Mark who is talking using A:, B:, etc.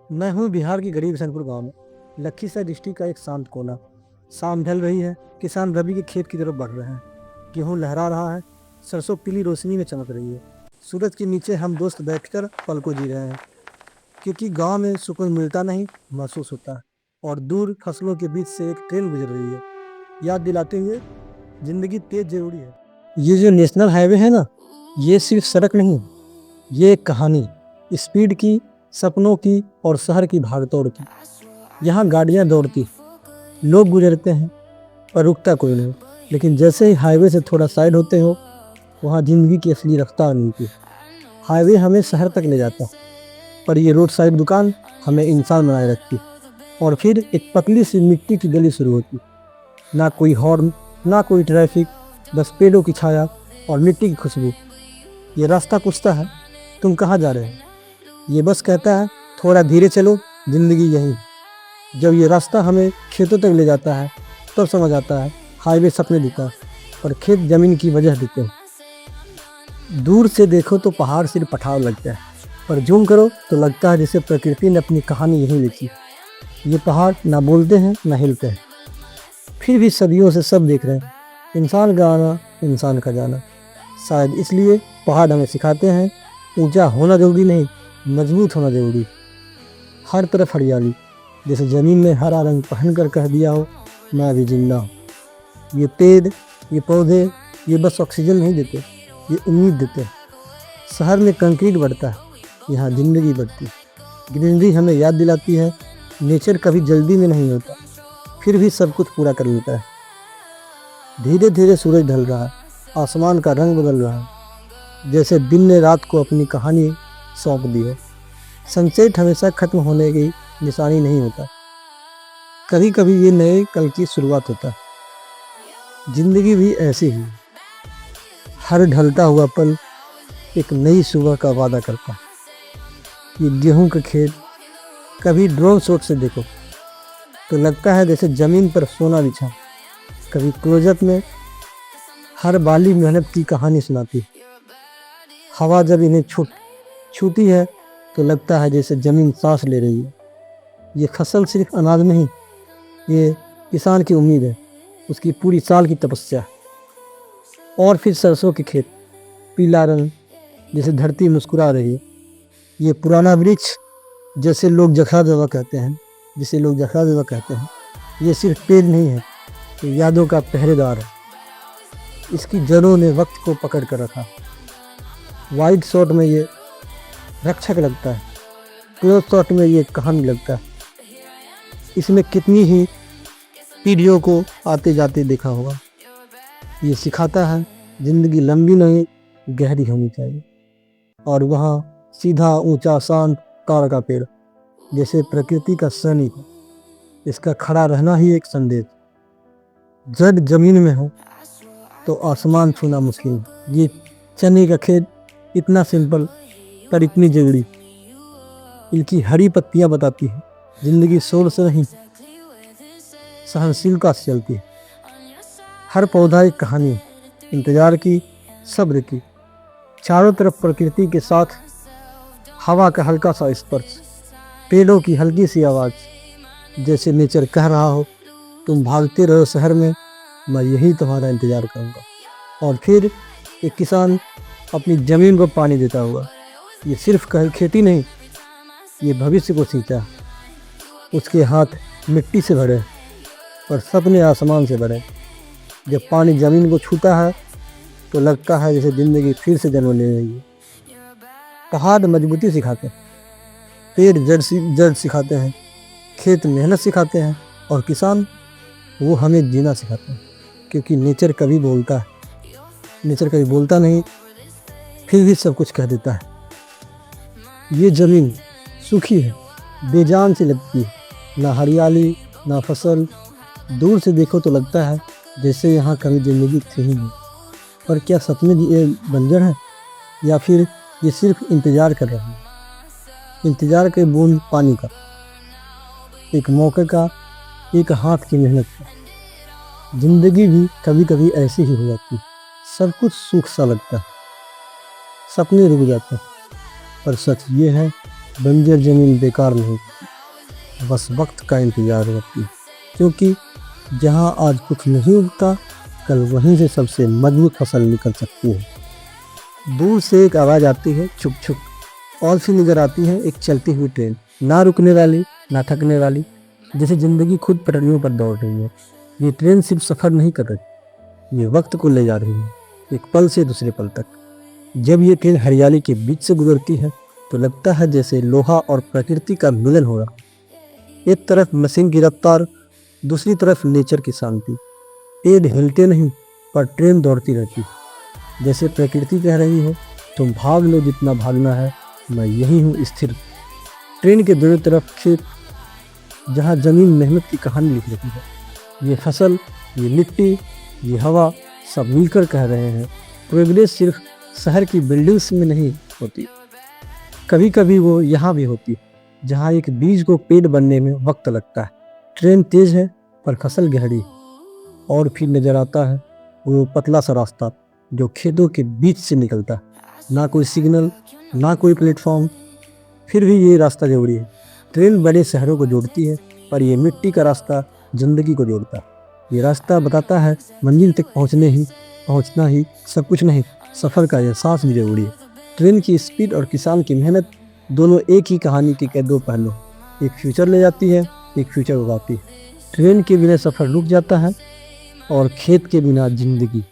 A: मैं हूँ बिहार की गरीब बिशनपुर गांव में। लखीसराय डिस्ट्रिक्ट का एक शांत कोना। शाम ढल रही है, किसान रबी के खेत की तरफ बढ़ रहे हैं। गेहूं लहरा रहा है, सरसों पीली रोशनी में चमक रही है। सूरज के नीचे हम दोस्त बैठकर पल को जी रहे हैं, क्योंकि गांव में सुकून मिलता नहीं, महसूस होता है। और दूर फसलों के बीच से एक ट्रेन गुजर रही है, याद दिलाते हुए जिंदगी तेज जरूरी है। ये जो नेशनल हाईवे है ना, ये सिर्फ सड़क नहीं, ये एक कहानी, स्पीड की, सपनों की और शहर की भागदौड़ की। यहाँ गाड़ियाँ दौड़ती, लोग गुजरते हैं, पर रुकता कोई नहीं। लेकिन जैसे ही हाईवे से थोड़ा साइड होते हो, वहाँ जिंदगी की असली रफ्तार मिलती है। हाईवे हमें शहर तक ले जाता है, पर ये रोड साइड दुकान हमें इंसान बनाए रखती है। और फिर एक पतली सी मिट्टी की गली शुरू होती, ना कोई हॉर्न, ना कोई ट्रैफिक, बस पेड़ों की छाया और मिट्टी की खुशबू। ये रास्ता पूछता है, तुम कहाँ जा रहे हो? ये बस कहता है, थोड़ा धीरे चलो, जिंदगी यही। जब ये रास्ता हमें खेतों तक ले जाता है, तब समझ आता है हाईवे सपने देता है, पर खेत जमीन की वजह देते हैं। दूर से देखो तो पहाड़ सिर्फ पठार लगता है, पर जूम करो तो लगता है जैसे प्रकृति ने अपनी कहानी यहीं लिखी। ये पहाड़ ना बोलते हैं ना हिलते हैं, फिर भी सदियों से सब देख रहे हैं, इंसान का आना, इंसान का जाना। शायद इसलिए पहाड़ हमें सिखाते हैं, ऊंचा होना जरूरी नहीं, मजबूत होना जरूरी। हर तरफ हरियाली, जैसे ज़मीन में हरा रंग पहन कर कह दिया हो, मैं भी जिंदा हूँ। ये पेड़, ये पौधे, ये बस ऑक्सीजन नहीं देते, ये उम्मीद देते हैं। शहर में कंक्रीट बढ़ता है, यहाँ जिंदगी बढ़ती है। ग्रीनरी हमें याद दिलाती है, नेचर कभी जल्दी में नहीं होता, फिर भी सब कुछ पूरा कर लेता है। धीरे धीरे सूरज ढल रहा है, आसमान का रंग बदल रहा है, जैसे दिन ने रात को अपनी कहानी सौंप दी हो। सनसेट हमेशा खत्म होने की निशानी नहीं होता, कभी कभी ये नए कल की शुरुआत होता है। जिंदगी भी ऐसी ही, हर ढलता हुआ पल एक नई सुबह का वादा करता है। ये गेहूं का खेत कभी ड्रोन शॉट से देखो तो लगता है जैसे ज़मीन पर सोना बिछा, कभी क्लोजअप में हर बाली मेहनत की कहानी सुनाती। हवा जब इन्हें छूती है तो लगता है जैसे ज़मीन सांस ले रही है। ये फसल सिर्फ अनाज नहीं, ये किसान की उम्मीद है, उसकी पूरी साल की तपस्या। और फिर सरसों के खेत, पीला रंग, जैसे धरती मुस्कुरा रही है। ये पुराना वृक्ष, जैसे लोग जखा देवा कहते हैं, ये सिर्फ पेड़ नहीं है, ये यादों का पहरेदार है। इसकी जड़ों ने वक्त को पकड़ कर रखा। वाइड शॉट में ये रक्षक लगता है, क्लोज शॉट में ये कहानी लगता है। इसमें कितनी ही पीढ़ियों को आते जाते देखा होगा। ये सिखाता है जिंदगी लंबी नहीं, गहरी होनी चाहिए। और वहाँ सीधा ऊंचा शांत ताड़ का पेड़, जैसे प्रकृति का सैनिक, इसका खड़ा रहना ही एक संदेश। जड़ जमीन में हो तो आसमान छूना मुश्किल है। ये चने का खेत इतना सिंपल पर इतनी जरूरी। इनकी हरी पत्तियां बताती है जिंदगी शोर से नहीं, सहनशीलता से चलती है। हर पौधा एक कहानी, इंतजार की, सब्र की। चारों तरफ प्रकृति के साथ, हवा का हल्का सा स्पर्श, पेड़ों की हल्की सी आवाज़, जैसे नेचर कह रहा हो, तुम भागते रहो शहर में, मैं यही तुम्हारा इंतज़ार करूँगा। और फिर एक किसान अपनी ज़मीन को पानी देता हुआ, ये सिर्फ खेती नहीं, ये भविष्य को सींचा। उसके हाथ मिट्टी से भरे और सपने आसमान से भरे। जब पानी ज़मीन को छूता है तो लगता है जैसे ज़िंदगी फिर से जन्म ले रही है। पहाड़ मजबूती सिखाते हैं, पेड़ जड़ सिखाते हैं, खेत मेहनत सिखाते हैं, और किसान वो हमें जीना सिखाते हैं। क्योंकि नेचर कभी बोलता नहीं, फिर भी सब कुछ कह देता है। ये ज़मीन सूखी है, बेजान सी लगती है, ना हरियाली ना फसल। दूर से देखो तो लगता है जैसे यहाँ कभी ज़िंदगी थी ही नहीं। पर क्या सपने भी ये बंजर है, या फिर ये सिर्फ इंतज़ार कर रहे हैं? इंतज़ार के बूंद पानी का, एक मौके का, एक हाथ की मेहनत का। ज़िंदगी भी कभी कभी ऐसी ही हो जाती है। सब कुछ सूख सा लगता है, सपने रुक जाते हैं, पर सच ये है बंजर जमीन बेकार नहीं, बस वक्त का इंतजार करती है। क्योंकि जहाँ आज कुछ नहीं उगता, कल वहीं से सबसे मजबूत फसल निकल सकती है। दूर से एक आवाज़ आती है, छुप छुप, और फिर नजर आती है एक चलती हुई ट्रेन, ना रुकने वाली ना थकने वाली, जैसे ज़िंदगी खुद पटरियों पर दौड़ रही है। ये ट्रेन सिर्फ सफ़र नहीं कर रही, ये वक्त को ले जा रही है, एक पल से दूसरे पल तक। जब ये ट्रेन हरियाली के बीच से गुजरती है तो लगता है जैसे लोहा और प्रकृति का मिलन हो रहा। एक तरफ मशीन की रफ्तार, दूसरी तरफ नेचर की शांति। पेड़ हिलते नहीं पर ट्रेन दौड़ती रहती, जैसे प्रकृति कह रही हो तुम भाग लो जितना भागना है, मैं यही हूँ स्थिर। ट्रेन के दोनों तरफ खेत, जहाँ जमीन मेहनत की कहानी लिख रही है। ये फसल, ये मिट्टी, ये हवा सब मिलकर कह रहे हैं प्रोग्रेस सिर्फ शहर की बिल्डिंग्स में नहीं होती, कभी कभी वो यहाँ भी होती है, जहाँ एक बीज को पेड़ बनने में वक्त लगता है। ट्रेन तेज है पर फसल गहरी, और फिर नजर आता है वो पतला सा रास्ता जो खेतों के बीच से निकलता है। ना कोई सिग्नल, ना कोई प्लेटफॉर्म, फिर भी ये रास्ता जरूरी है। ट्रेन बड़े शहरों को जोड़ती है, पर ये मिट्टी का रास्ता जिंदगी को जोड़ता है। ये रास्ता बताता है मंजिल तक पहुँचना ही सब कुछ नहीं, सफ़र का एहसास भी जरूरी है। ट्रेन की स्पीड और किसान की मेहनत दोनों एक ही कहानी के दो पहलू, एक फ्यूचर ले जाती है, एक फ्यूचर उगाती है। ट्रेन के बिना सफ़र रुक जाता है और खेत के बिना जिंदगी।